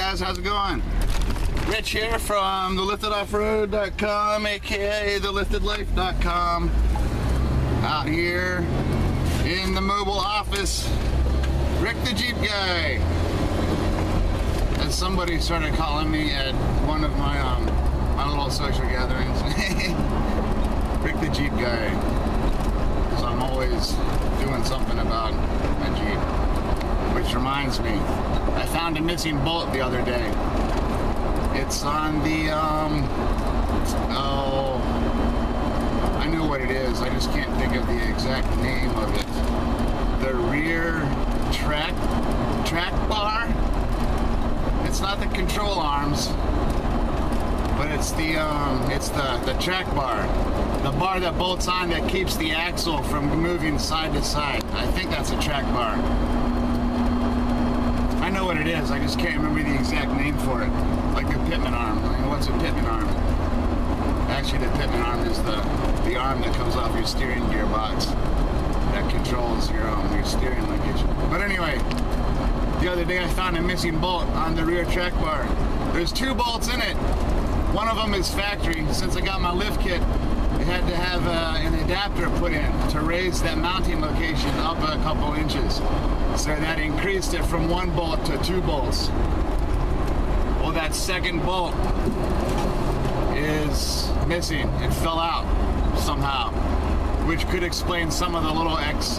guys, how's it going? Rich here from theliftedOffroad.com, aka theliftedlife.com. Out here in the mobile office, Rick the Jeep Guy. As somebody started calling me at one of my my little social gatherings, Rick the Jeep Guy, because I'm always doing something about my Jeep. Which reminds me, I found a missing bolt the other day. It's on the, oh, I know what it is. I just can't think of the exact name of it. The rear track bar. It's not the control arms, but it's the track bar. The bar that bolts on that keeps the axle from moving side to side. I think that's a track bar. I know what it is, I just can't remember the exact name for it. Like the pitman arm. I mean, what's a pitman arm? Actually, the pitman arm is the arm that comes off your steering gearbox that controls your steering linkage. But anyway, the other day I found a missing bolt on the rear track bar. There's two bolts in it. One of them is factory. Since I got my lift kit, I had to have an adapter put in to raise that mounting location up a couple inches. So that increased it from one bolt to two bolts. Well, that second bolt is missing. It fell out somehow, which could explain some of the little extra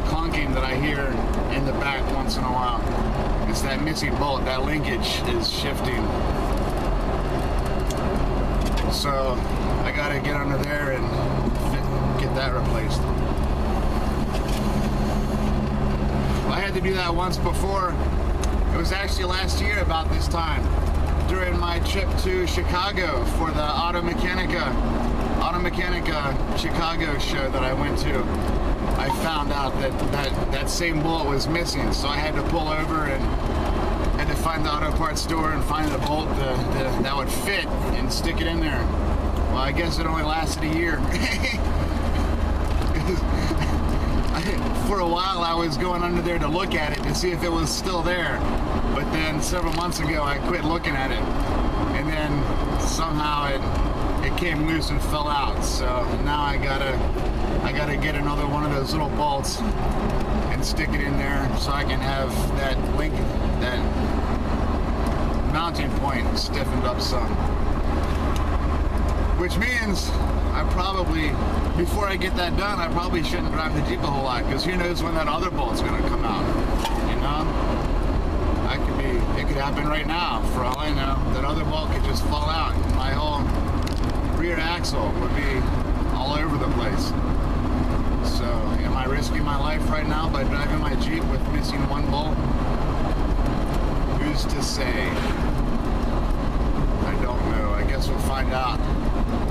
clunking that I hear in the back once in a while. It's that missing bolt. That linkage is shifting. So I gotta get under there and get that replaced. I had to do that once before. It was actually last year about this time, during my trip to Chicago for the Automechanica Chicago show that I went to. I found out that same bolt was missing, so I had to pull over and had to find the auto parts store and find the bolt that would fit and stick it in there. Well, I guess it only lasted a year. For a while I was going under there to look at it to see if it was still there, but then several months ago I quit looking at it, and then somehow it came loose and fell out. So now I gotta get another one of those little bolts and stick it in there so I can have that mounting point stiffened up some. Which means I probably, before I get that done, I probably shouldn't drive the Jeep a whole lot, because who knows when that other bolt's gonna come out, you know? It could happen right now, for all I know. That other bolt could just fall out and my whole rear axle would be all over the place. So, am I risking my life right now by driving my Jeep with missing one bolt? Who's to say? I don't know. I guess we'll find out.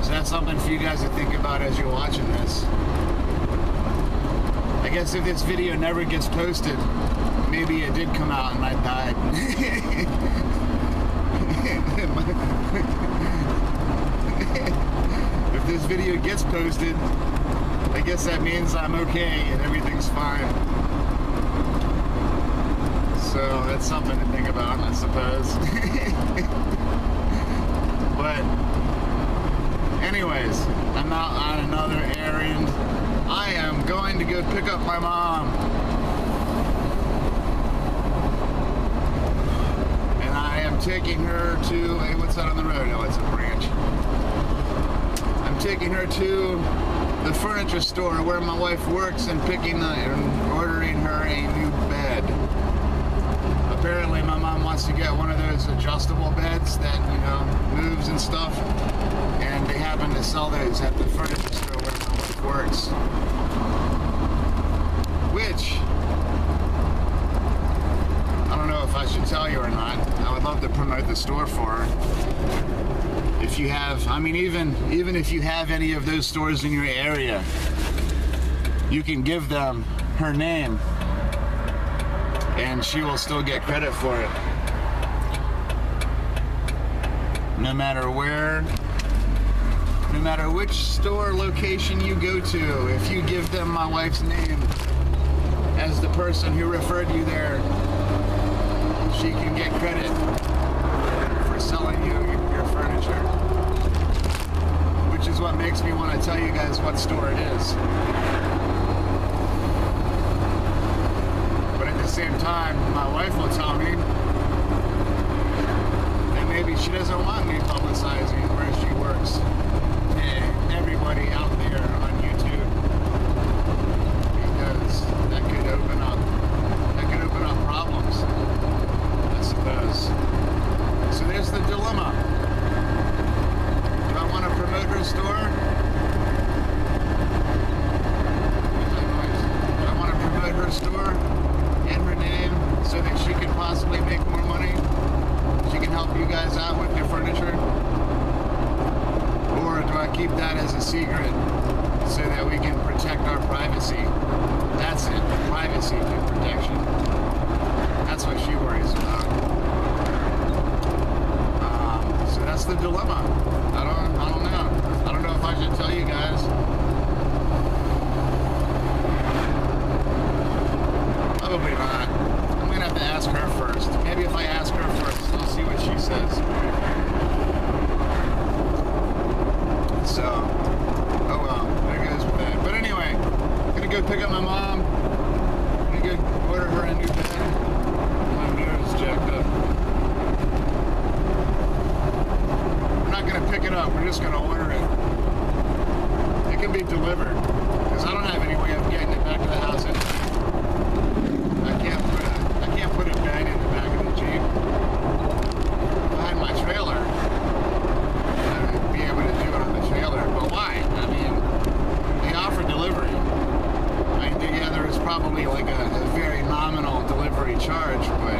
So that's something for you guys to think about as you're watching this. I guess if this video never gets posted, maybe it did come out and I died. If this video gets posted, I guess that means I'm okay and everything's fine. So that's something to think about, I suppose. But anyways, I'm out on another errand. I am going to go pick up my mom. And I am taking her to, hey, what's that on the road? Oh, it's a branch. I'm taking her to the furniture store where my wife works and ordering her a new bed. Apparently my mom wants to get one of those adjustable beds that, you know, moves and stuff. And they happen to sell those at the furniture store where my wife works. Which, I don't know if I should tell you or not. I would love to promote the store for her. If you have, I mean, even if you have any of those stores in your area, you can give them her name and she will still get credit for it. No matter where, no matter which store location you go to, if you give them my wife's name as the person who referred you there, she can get credit for selling you your furniture. Which is what makes me want to tell you guys what store it is. But at the same time, my wife will tell me that maybe she doesn't want me publicizing where she works to everybody out there on YouTube, because that could open up problems, I suppose. So there's the dilemma. Do I want to promote her store? Do I want to promote her store and her name so that she can possibly make more money? She can help you guys out with your furniture? Or do I keep that as a secret so that we can protect our privacy? That's it, privacy and protection. That's what she worries about. So that's the dilemma. I don't know. I don't know if I should tell you guys. Probably not. I'm gonna have to ask her first. Maybe if I ask her first, I'll see what she says. So, oh well, there goes with that. But anyway, I'm gonna go pick up my mom. I'm gonna go order her a new bed. My nose jacked up. We're not gonna pick it up. We're just gonna order it. It can be delivered because I don't have any way of getting it back to the house. I can't put a bed in the back of the Jeep. Behind my trailer, I would be able to do it on the trailer. But why? I mean, they offer delivery. I think, yeah, there is probably like a very nominal delivery charge, but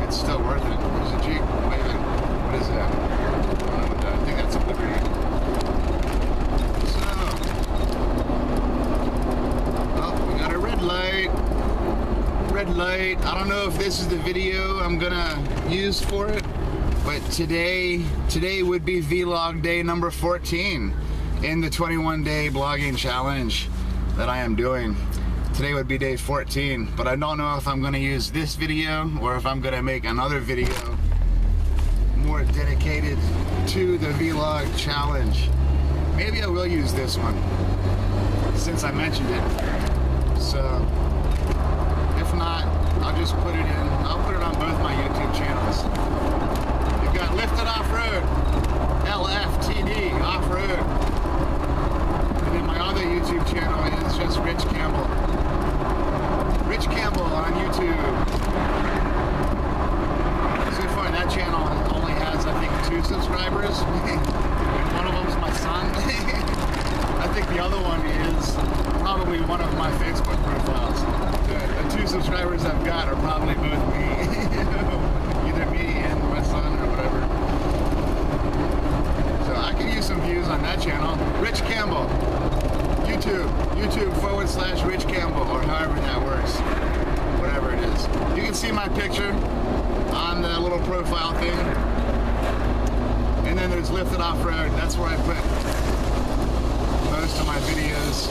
it's still worth it. There's a Jeep. Wait a minute. What is that? I think that's a Liberty. So, oh, we got a red light. Red light. I don't know if this is the video I'm gonna use for it, but today would be vlog day number 14 in the 21-day blogging challenge that I am doing. Today would be day 14, but I don't know if I'm gonna use this video or if I'm gonna make another video more dedicated to the vlog challenge. Maybe I will use this one since I mentioned it. So if not, I'll just put it in. I'll put it on both my YouTube channels. You've got Lifted Off-Road, LFTD Off-Road. And then my other YouTube channel is just Rich Campbell. Rich Campbell on YouTube. So far, that channel only has, I think, 2 subscribers. And one of them's my son. I think the other one is probably one of my Facebook profiles. The 2 subscribers I've got are probably both me. Either me and my son or whatever. So I can use some views on that channel. Rich Campbell. YouTube.com/Rich Campbell, or however that works. Whatever it is. You can see my picture on the little profile thing. And then there's Lifted Off-Road. That's where I put most of my videos.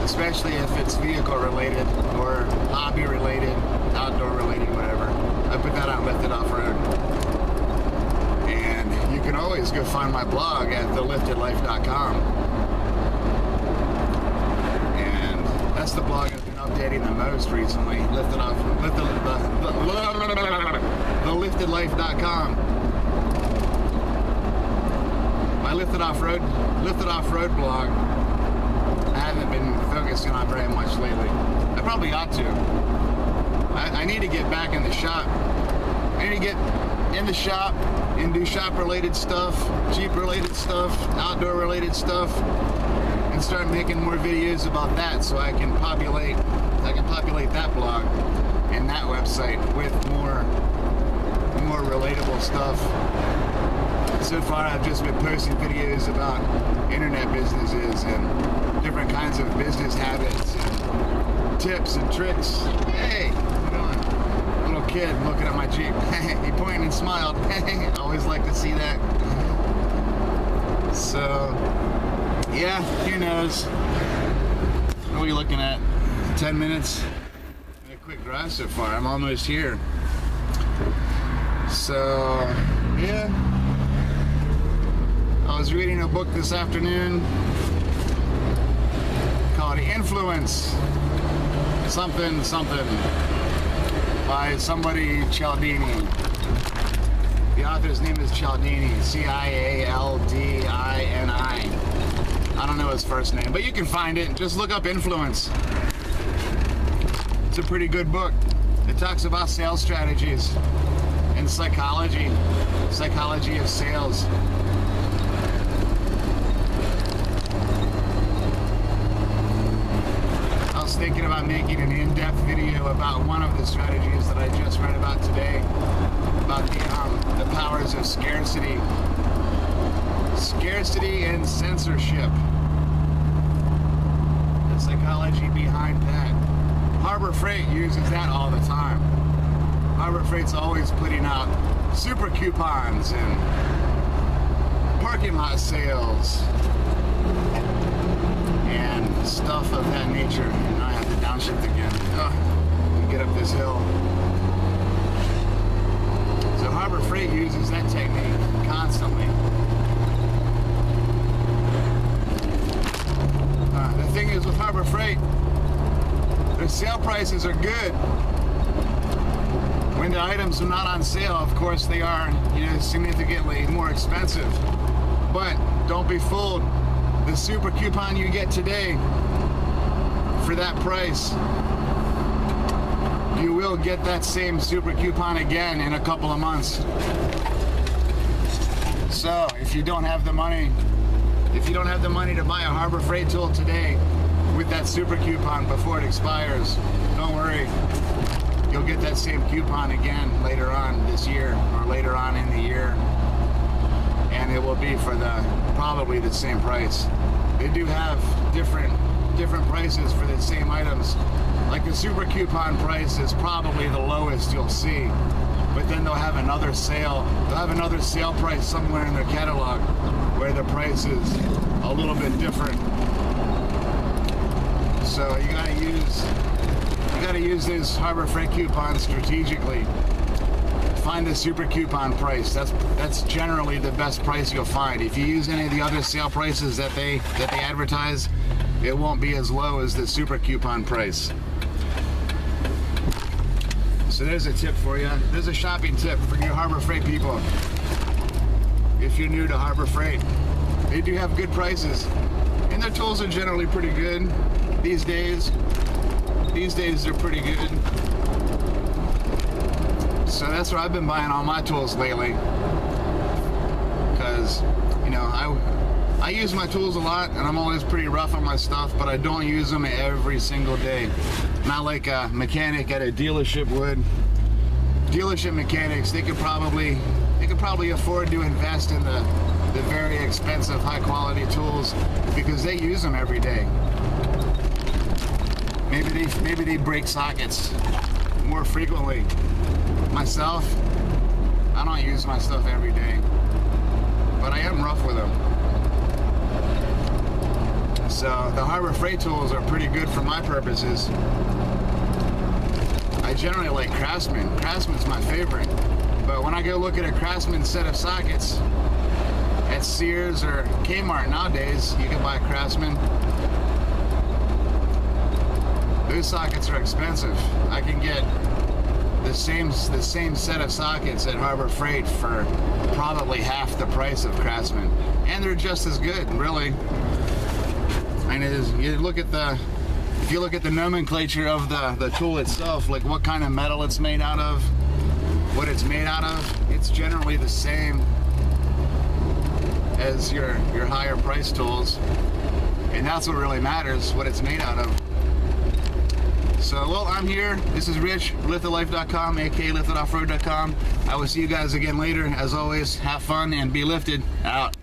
Especially if it's vehicle related or hobby related, outdoor related, whatever. I put that on Lifted Off-Road. And you can always go find my blog at theliftedlife.com. And that's the blog I've been updating the most recently. Theliftedlife.com. My Lifted Off-Road blog, I haven't been focusing on very much lately. I probably ought to. I need to get back in the shop. I need to get in the shop and do shop related stuff, Jeep related stuff, outdoor related stuff, and start making more videos about that so I can populate that blog and that website with more relatable stuff. So far I've just been posting videos about internet businesses and different kinds of business habits and tips and tricks. Hey, how you doing? Little kid looking at my Jeep. He pointed and smiled. I always like to see that. So, yeah, who knows? What are we looking at? 10 minutes? quick drive so far. I'm almost here. So, yeah. I was reading a book this afternoon called Influence something by somebody Cialdini. The author's name is Cialdini, Cialdini. I don't know his first name, but you can find it. Just look up Influence. It's a pretty good book. It talks about sales strategies and psychology of sales. I was thinking about making an in-depth video about one of the strategies that I just read about today, about the powers of scarcity and censorship, the psychology behind that. Harbor Freight uses that all the time. Harbor Freight's always putting out super coupons and parking lot sales and stuff of that nature. And now I have to downshift again. Get up this hill. So Harbor Freight uses that technique constantly. The thing is with Harbor Freight, their sale prices are good. When the items are not on sale, of course they are, significantly more expensive. But don't be fooled. The super coupon you get today for that price, you will get that same super coupon again in a couple of months. So if you don't have the money to buy a Harbor Freight tool today with that super coupon before it expires, don't worry. You'll get that same coupon again later on this year or later on in the year, and it will be for probably the same price. They do have different prices for the same items. Like the super coupon price is probably the lowest you'll see, but then they'll have another sale. They'll have another sale price somewhere in their catalog where the price is a little bit different. So you gotta use these Harbor Freight coupons strategically. Find the super coupon price. That's generally the best price you'll find. If you use any of the other sale prices that they advertise, it won't be as low as the super coupon price. So there's a tip for you. There's a shopping tip for you Harbor Freight people. If you're new to Harbor Freight, they do have good prices, and their tools are generally pretty good these days. These days they're pretty good. So that's where I've been buying all my tools lately. Because, I use my tools a lot, and I'm always pretty rough on my stuff, but I don't use them every single day. Not like a mechanic at a dealership would. Dealership mechanics, they could probably afford to invest in the very expensive, high-quality tools because they use them every day. Maybe they break sockets more frequently. Myself, I don't use my stuff every day, but I am rough with them. So the Harbor Freight tools are pretty good for my purposes. I generally like Craftsman. Craftsman's my favorite, but when I go look at a Craftsman set of sockets at Sears or Kmart nowadays, you can buy a Craftsman. Those sockets are expensive. I can get the same set of sockets at Harbor Freight for probably half the price of Craftsman, and they're just as good, really. And if you look at the nomenclature of the tool itself, like what kind of metal it's made out of, what it's made out of, it's generally the same as your higher price tools, and that's what really matters, what it's made out of. So, well, I'm here. This is Rich, liftedlife.com, aka liftedoffroad.com. I will see you guys again later. As always, have fun and be lifted. Out.